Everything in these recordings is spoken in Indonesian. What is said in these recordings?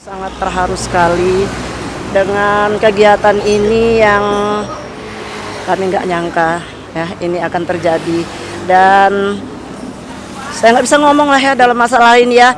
Sangat terharu sekali dengan kegiatan ini yang kami nggak nyangka ya ini akan terjadi, dan saya nggak bisa ngomong lah ya dalam masalah ini ya.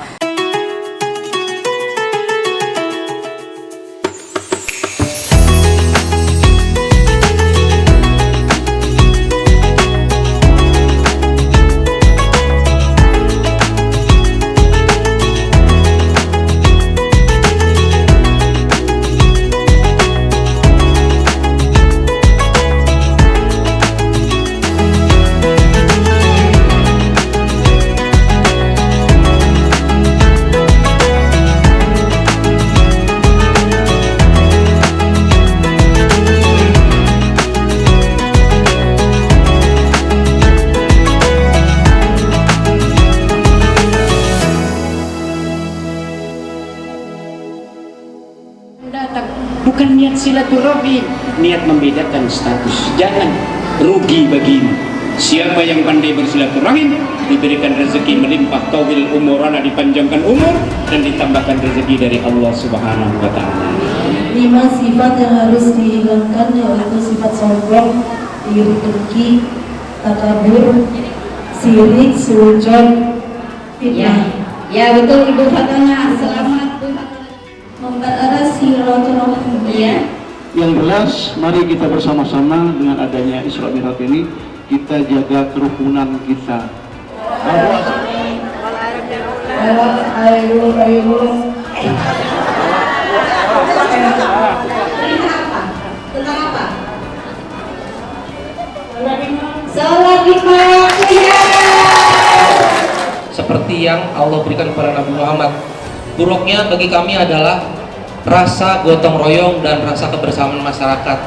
Datang bukan niat silaturahmi, niat membedakan status. Jangan rugi bagimu. Siapa yang pandai bersilaturahim diberikan rezeki melimpah, tawil umurana, dipanjangkan umur dan ditambahkan rezeki dari Allah Subhanahu wa taala. 5 sifat yang harus dihilangkan, yaitu sifat sombong, iri dengki, takabur, sirik, suudzon, fitnah. Ya betul Ibu Fatana, selamat Bu Fatana. Mempererat silaturahim. Iya. Yang jelas, mari kita bersama-sama dengan adanya Isra Mi'raj ini kita jaga kerukunan kita. Tentang apa? Salat lima. Seperti yang Allah berikan kepada Nabi Muhammad. Buruknya bagi kami adalah rasa gotong royong dan rasa kebersamaan masyarakat.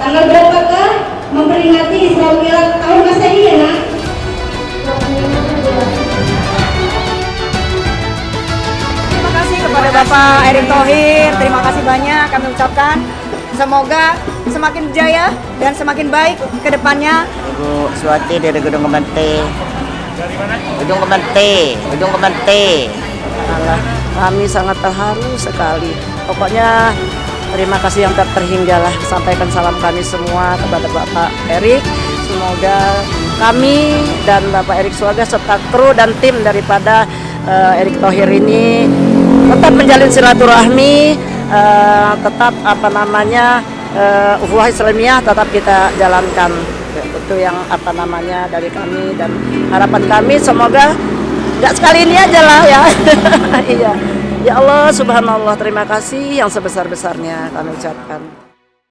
Tanggal berapakah memperingati Isra Mi'raj tahun Masehi ya nak? Terima kasih kepada Bapak Erick Thohir, terima kasih banyak kami ucapkan. Semoga semakin jaya dan semakin baik ke depannya. Ibu Suwati dari Gedung Kemente. Dari mana? Gedung Kemente. Kami sangat terharu sekali. Pokoknya terima kasih yang terhingga lah. Sampaikan salam kami semua kepada Bapak Erick. Semoga kami dan Bapak Erick Suwaga serta kru dan tim daripada Erick Thohir ini tetap menjalin silaturahmi, tetap ukhuwah Islamiyah tetap kita jalankan. Itu yang dari kami, dan harapan kami semoga nggak sekali ini aja lah ya. Iya. Ya Allah subhanallah, terima kasih yang sebesar-besarnya kami ucapkan.